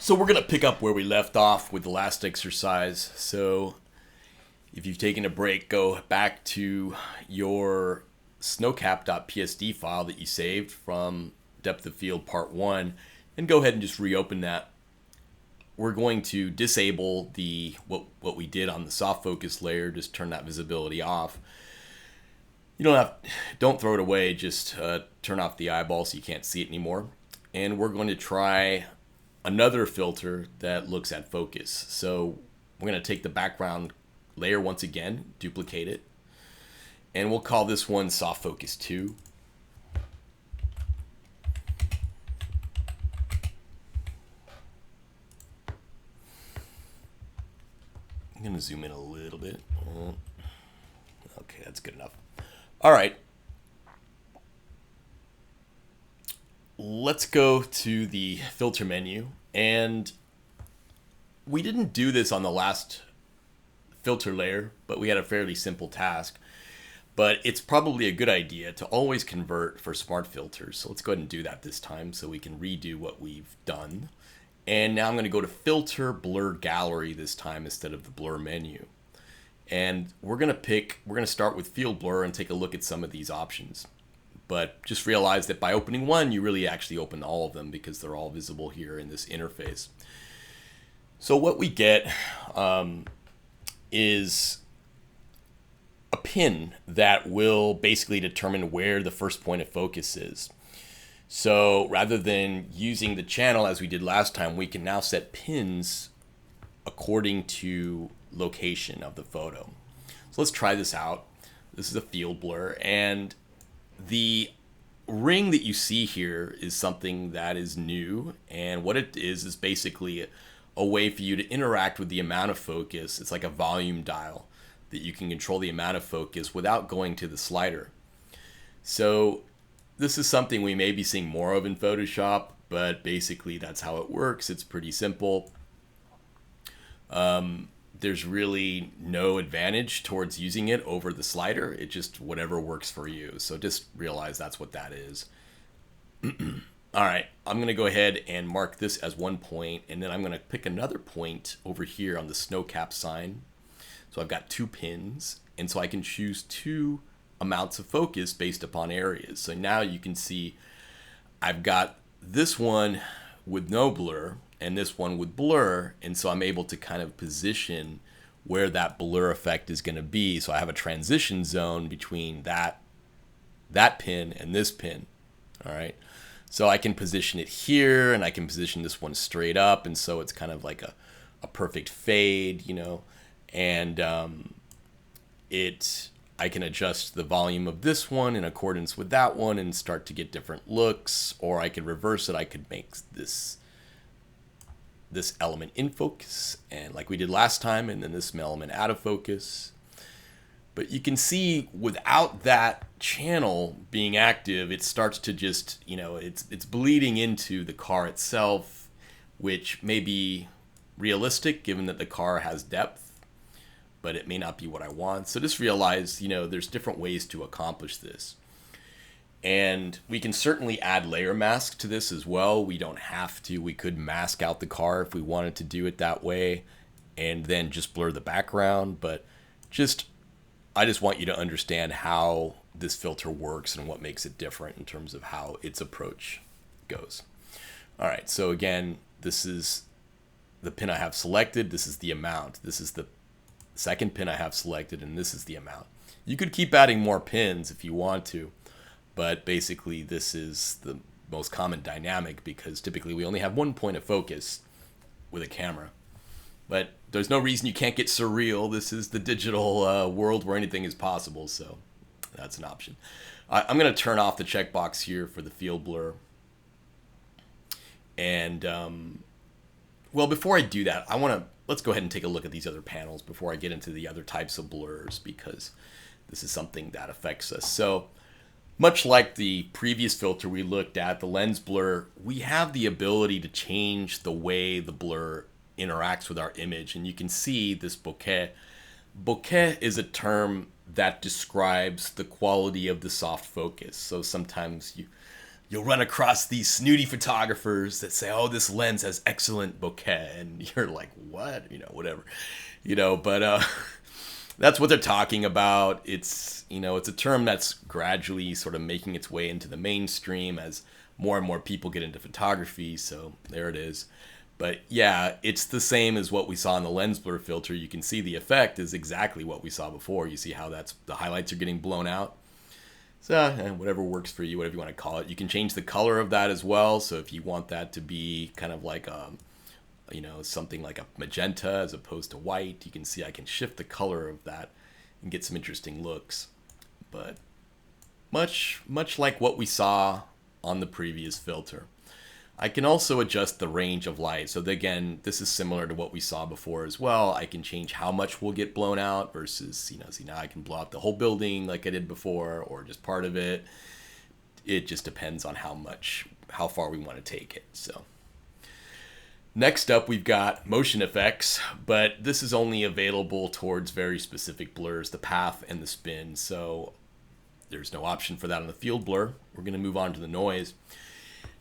So we're going to pick up where we left off with the last exercise. So if you've taken a break, go back to your snowcap.psd file that you saved from depth of field part 1 and go ahead and just reopen that. We're going to disable the what we did on the soft focus layer, just turn that visibility off. You don't throw it away, just turn off the eyeball so you can't see it anymore. And we're going to try another filter that looks at focus. So we're going to take the background layer once again, duplicate it, and we'll call this one soft focus 2. I'm going to zoom in a little bit. Okay, that's good enough. All right. Let's go to the filter menu. And we didn't do this on the last filter layer, but we had a fairly simple task. But it's probably a good idea to always convert for smart filters. So let's go ahead and do that this time so we can redo what we've done. And now I'm going to go to filter blur gallery this time instead of the blur menu. And we're going to start with field blur and take a look at some of these options. But just realize that by opening one, you really actually open all of them because they're all visible here in this interface. So what we get is a pin that will basically determine where the first point of focus is. So rather than using the channel as we did last time, we can now set pins according to location of the photo. So let's try this out. This is a field blur, and the ring that you see here is something that is new, and what it is basically a way for you to interact with the amount of focus. It's like a volume dial that you can control the amount of focus without going to the slider. So this is something we may be seeing more of in Photoshop, but basically that's how it works. It's pretty simple. There's really no advantage towards using it over the slider. It just whatever works for you. So just realize that's what that is. All right, I'm going to go ahead and mark this as one point, and then I'm going to pick another point over here on the snow cap sign. So I've got 2 pins, and so I can choose 2 amounts of focus based upon areas. So now you can see I've got this one with no blur and this one with blur, and so I'm able to kind of position where that blur effect is going to be. So I have a transition zone between that pin and this pin. All right, so I can position it here, and I can position this one straight up, and so it's kind of like a perfect fade, and I can adjust the volume of this one in accordance with that one and start to get different looks, or I could reverse it. I could make this element in focus, and like we did last time, and then this element out of focus. But you can see without that channel being active, it starts to just, it's bleeding into the car itself, which may be realistic given that the car has depth, but it may not be what I want. So just realize, there's different ways to accomplish this. And we can certainly add layer mask to this as well. We don't have to. We could mask out the car if we wanted to do it that way and then just blur the background. But I just want you to understand how this filter works and what makes it different in terms of how its approach goes. All right, so again, this is the pin I have selected. This is the amount. This is the second pin I have selected, and this is the amount. You could keep adding more pins if you want to, but basically this is the most common dynamic because typically we only have one point of focus with a camera. But there's no reason you can't get surreal. This is the digital world where anything is possible, so that's an option. I'm going to turn off the checkbox here for the field blur. And, before I do that, let's go ahead and take a look at these other panels before I get into the other types of blurs, because this is something that affects us. So much like the previous filter we looked at, the lens blur, we have the ability to change the way the blur interacts with our image, and you can see this bokeh. Bokeh is a term that describes the quality of the soft focus. So sometimes you'll run across these snooty photographers that say, "Oh, this lens has excellent bokeh," and you're like, "What?" Whatever, But that's what they're talking about. It's it's a term that's gradually sort of making its way into the mainstream as more and more people get into photography. So there it is. But yeah, it's the same as what we saw in the lens blur filter. You can see the effect is exactly what we saw before. You see how the highlights are getting blown out. So whatever works for you, whatever you want to call it. You can change the color of that as well. So if you want that to be kind of like something like a magenta as opposed to white, you can see I can shift the color of that and get some interesting looks. But much like what we saw on the previous filter. I can also adjust the range of light. So again, this is similar to what we saw before as well. I can change how much will get blown out versus, see now I can blow out the whole building like I did before or just part of it. It just depends on how far we want to take it. So next up, we've got motion effects, but this is only available towards very specific blurs, the path and the spin. So there's no option for that on the field blur. We're going to move on to the noise.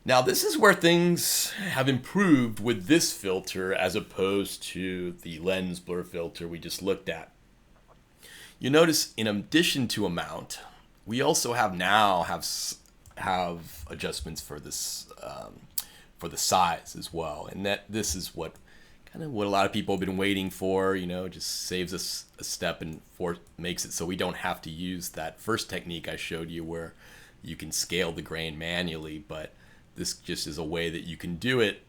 Now, this is where things have improved with this filter as opposed to the lens blur filter we just looked at. You notice in addition to amount, we also have adjustments for this for the size as well. And this is what a lot of people have been waiting for, just saves us a step and makes it so we don't have to use that first technique I showed you where you can scale the grain manually, but this just is a way that you can do it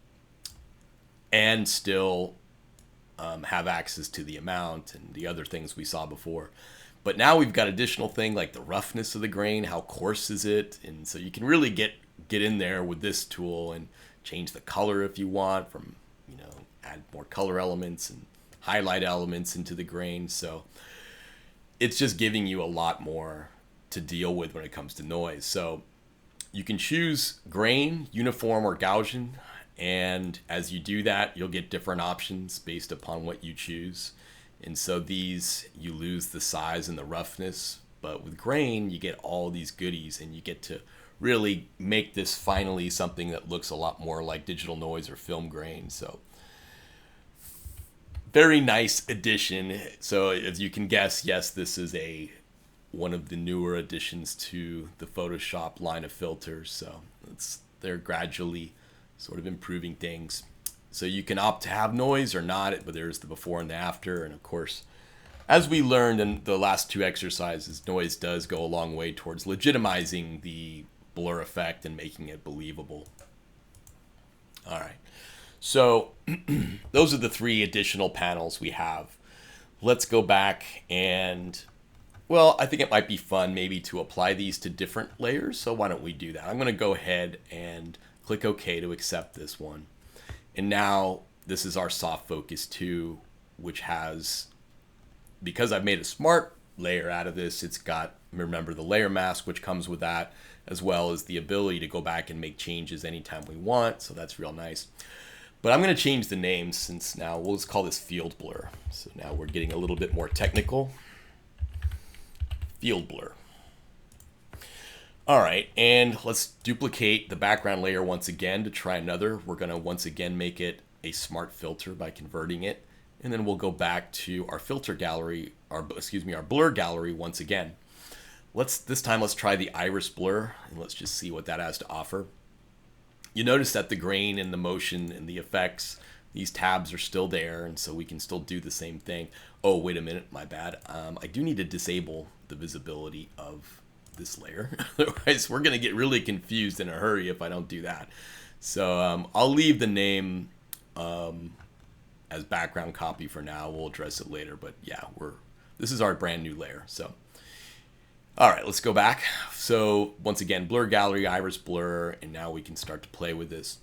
and still have access to the amount and the other things we saw before. But now we've got additional thing like the roughness of the grain, how coarse is it, and so you can really get in there with this tool and change the color if you want, from add more color elements and highlight elements into the grain. So it's just giving you a lot more to deal with when it comes to noise. So you can choose grain, uniform, or Gaussian, and as you do that, you'll get different options based upon what you choose. And so these, you lose the size and the roughness, but with grain, you get all these goodies, and you get to really make this finally something that looks a lot more like digital noise or film grain. So very nice addition. So as you can guess, yes, this is one of the newer additions to the Photoshop line of filters. So they're gradually sort of improving things. So you can opt to have noise or not, but there's the before and the after. And of course, as we learned in the last two exercises, noise does go a long way towards legitimizing the blur effect and making it believable. All right. So those are the three additional panels we have. Let's go back and, well, I think it might be fun maybe to apply these to different layers. So why don't we do that? I'm going to go ahead and click OK to accept this one. And now this is our soft focus 2, which has, because I've made a smart layer out of this, it's got, remember, the layer mask, which comes with that, as well as the ability to go back and make changes anytime we want. So that's real nice. But I'm going to change the name, since now we'll just call this field blur. So now we're getting a little bit more technical. Field blur. All right, and let's duplicate the background layer once again to try another. We're going to once again make it a smart filter by converting it. And then we'll go back to our filter gallery, our blur gallery once again. This time let's try the iris blur, and let's just see what that has to offer. You notice that the grain and the motion and the effects, these tabs are still there, and so we can still do the same thing. Oh, wait a minute, my bad. I do need to disable the visibility of this layer. Otherwise, we're going to get really confused in a hurry if I don't do that. So I'll leave the name as background copy for now. We'll address it later, but yeah, this is our brand new layer. So all right, let's go back. So once again, blur gallery, iris blur, and now we can start to play with this.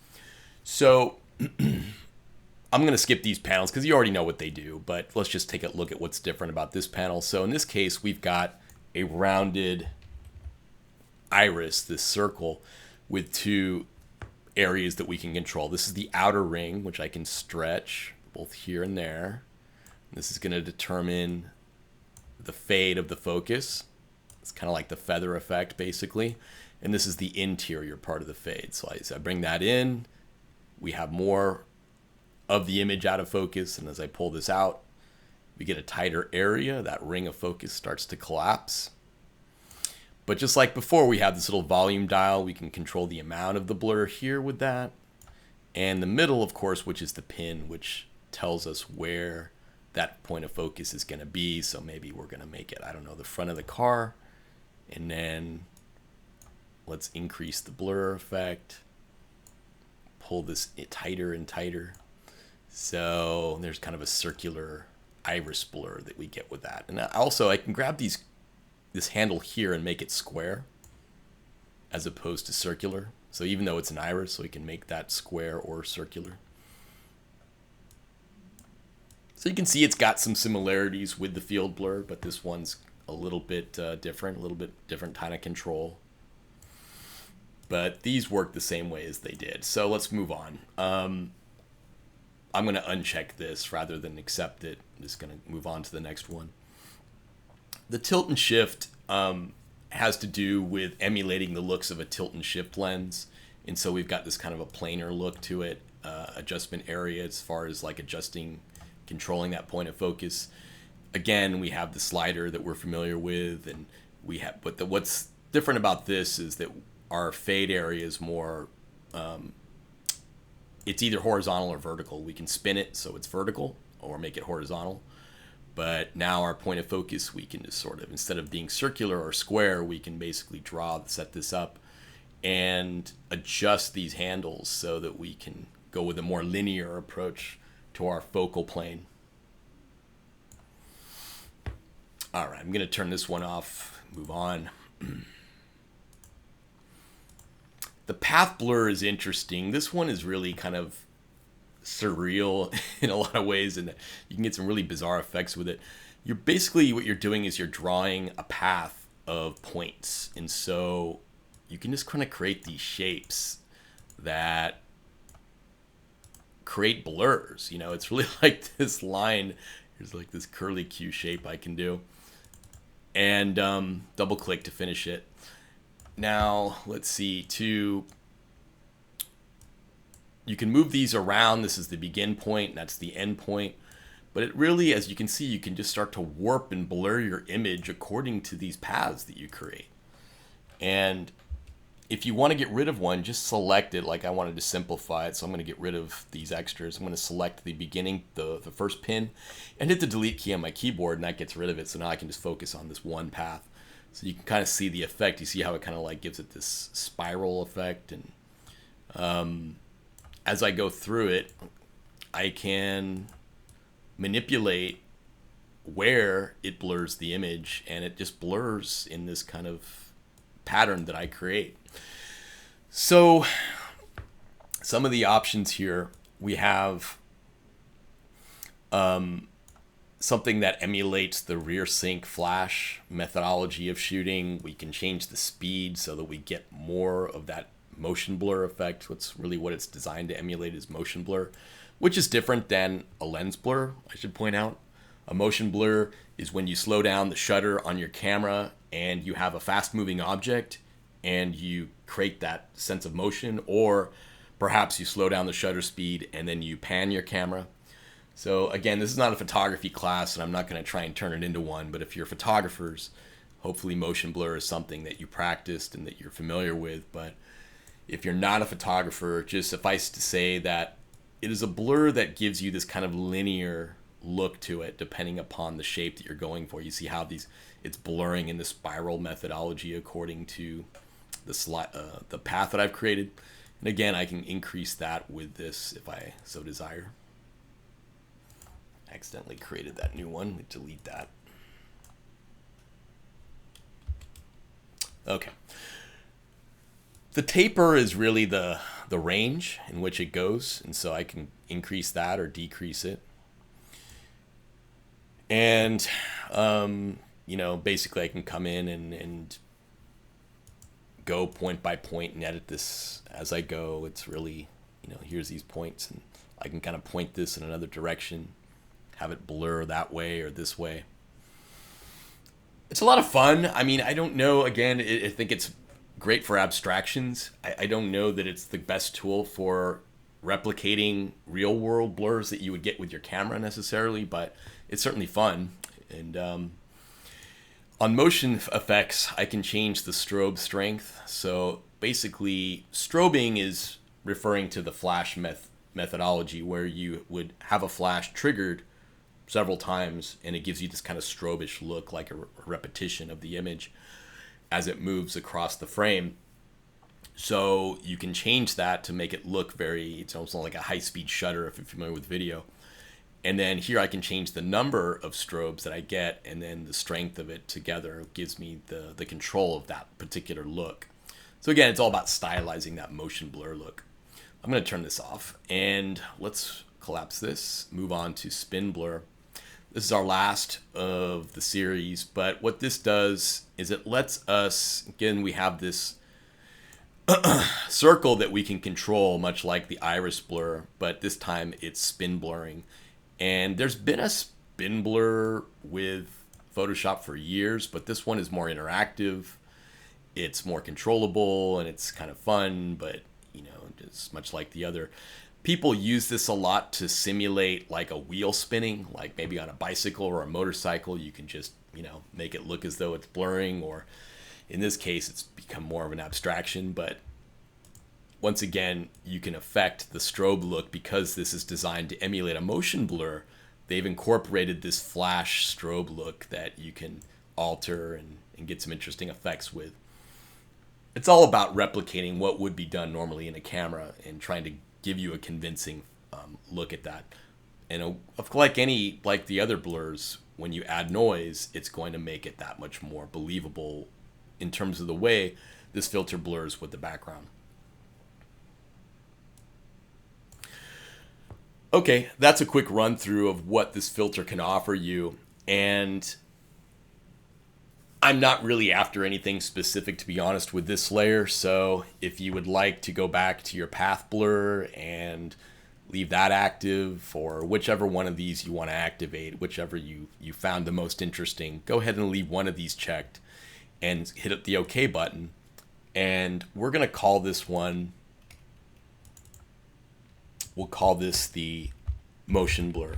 So I'm going to skip these panels because you already know what they do, but let's just take a look at what's different about this panel. So in this case, we've got a rounded iris, this circle, with two areas that we can control. This is the outer ring, which I can stretch both here and there. This is going to determine the fade of the focus. It's kind of like the feather effect, basically. And this is the interior part of the fade. So as I bring that in, we have more of the image out of focus. And as I pull this out, we get a tighter area. That ring of focus starts to collapse. But just like before, we have this little volume dial. We can control the amount of the blur here with that. And the middle, of course, which is the pin, which tells us where that point of focus is going to be. So maybe we're going to make it, I don't know, the front of the car. And then let's increase the blur effect. Pull this tighter and tighter. So there's kind of a circular iris blur that we get with that. And also I can grab this handle here and make it square as opposed to circular. So even though it's an iris, so we can make that square or circular. So you can see it's got some similarities with the field blur, but this one's a little bit different, a little bit different kind of control. But these work the same way as they did. So let's move on. I'm going to uncheck this rather than accept it. I'm just going to move on to the next one. The tilt and shift has to do with emulating the looks of a tilt and shift lens. And so we've got this kind of a planar look to it, adjustment area as far as like adjusting, controlling that point of focus. Again, we have the slider that we're familiar with, and we have, but what's different about this is that our fade area is more, it's either horizontal or vertical. We can spin it so it's vertical or make it horizontal. But now our point of focus, we can just sort of, instead of being circular or square, we can basically set this up and adjust these handles so that we can go with a more linear approach to our focal plane. All right, I'm going to turn this one off, move on. The path blur is interesting. This one is really kind of surreal in a lot of ways, and you can get some really bizarre effects with it. You're basically, what you're doing is you're drawing a path of points, and so you can just kind of create these shapes that create blurs. You know, it's really like this line. Here's like this curly Q shape I can do, and double click to finish it. Now let's see, you can move these around. This is the begin point, that's the end point. But it really, as you can see, you can just start to warp and blur your image according to these paths that you create. And if you want to get rid of one, just select it. Like I wanted to simplify it, so I'm going to get rid of these extras. I'm going to select the beginning, the first pin, and hit the delete key on my keyboard, and that gets rid of it. So now I can just focus on this one path. So you can kind of see the effect. You see how it kind of like gives it this spiral effect. And as I go through it, I can manipulate where it blurs the image, and it just blurs in this kind of pattern that I create. So some of the options here, we have something that emulates the rear sync flash methodology of shooting. We can change the speed so that we get more of that motion blur effect. What it's designed to emulate is motion blur, which is different than a lens blur, I should point out. A motion blur is when you slow down the shutter on your camera and you have a fast moving object and you create that sense of motion, or perhaps you slow down the shutter speed and then you pan your camera. So again, this is not a photography class, and I'm not going to try and turn it into one, but if you're photographers, hopefully motion blur is something that you practiced and that you're familiar with. But if you're not a photographer, just suffice to say that it is a blur that gives you this kind of linear look to it, depending upon the shape that you're going for. You see how it's blurring in the spiral methodology according to the path that I've created. And again, I can increase that with this if I so desire. Accidentally created that new one. Delete that. Okay. The taper is really the range in which it goes, and so I can increase that or decrease it. And basically I can come in and go point by point and edit this as I go. It's really, here's these points, and I can kind of point this in another direction, have it blur that way or this way. It's a lot of fun. I mean, I don't know. Again, I think it's great for abstractions. I don't know that it's the best tool for replicating real world blurs that you would get with your camera necessarily, but it's certainly fun. And on motion effects, I can change the strobe strength. So basically, strobing is referring to the flash methodology, where you would have a flash triggered several times and it gives you this kind of strobish look, like a repetition of the image as it moves across the frame. So you can change that to make it look it's almost like a high-speed shutter if you're familiar with video. And then here I can change the number of strobes that I get, and then the strength of it together gives me the control of that particular look. So again, it's all about stylizing that motion blur look. I'm going to turn this off, and let's collapse this, move on to spin blur. This is our last of the series, but what this does is it lets us, again, we have this circle that we can control, much like the iris blur, but this time it's spin blurring. And there's been a spin blur with Photoshop for years, but this one is more interactive. It's more controllable and it's kind of fun, but just much like the other. People use this a lot to simulate like a wheel spinning, like maybe on a bicycle or a motorcycle. You can just, make it look as though it's blurring, or in this case, it's become more of an abstraction. But once again, you can affect the strobe look because this is designed to emulate a motion blur. They've incorporated this flash strobe look that you can alter and get some interesting effects with. It's all about replicating what would be done normally in a camera and trying to give you a convincing look at that. And like the other blurs, when you add noise, it's going to make it that much more believable in terms of the way this filter blurs with the background. Okay, that's a quick run through of what this filter can offer you. And I'm not really after anything specific, to be honest, with this layer. So if you would like to go back to your path blur and leave that active, or whichever one of these you want to activate, whichever you found the most interesting, go ahead and leave one of these checked and hit the OK button. And we're going to call this one, we'll call this the motion blur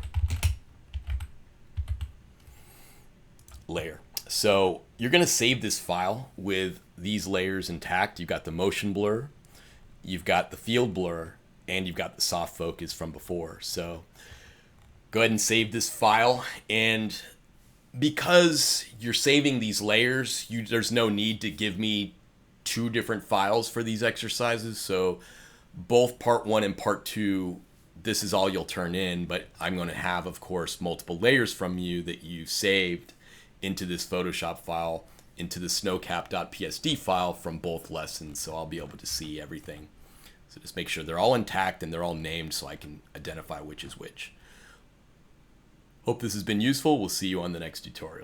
layer. So you're going to save this file with these layers intact. You've got the motion blur, you've got the field blur, and you've got the soft focus from before. So go ahead and save this file. And because you're saving these layers, there's no need to give me two different files for these exercises. So both part 1 and part 2, this is all you'll turn in, but I'm going to have, of course, multiple layers from you that you saved into this Photoshop file, into the snowcap.psd file from both lessons, so I'll be able to see everything. So just make sure they're all intact and they're all named so I can identify which is which. Hope this has been useful. We'll see you on the next tutorial.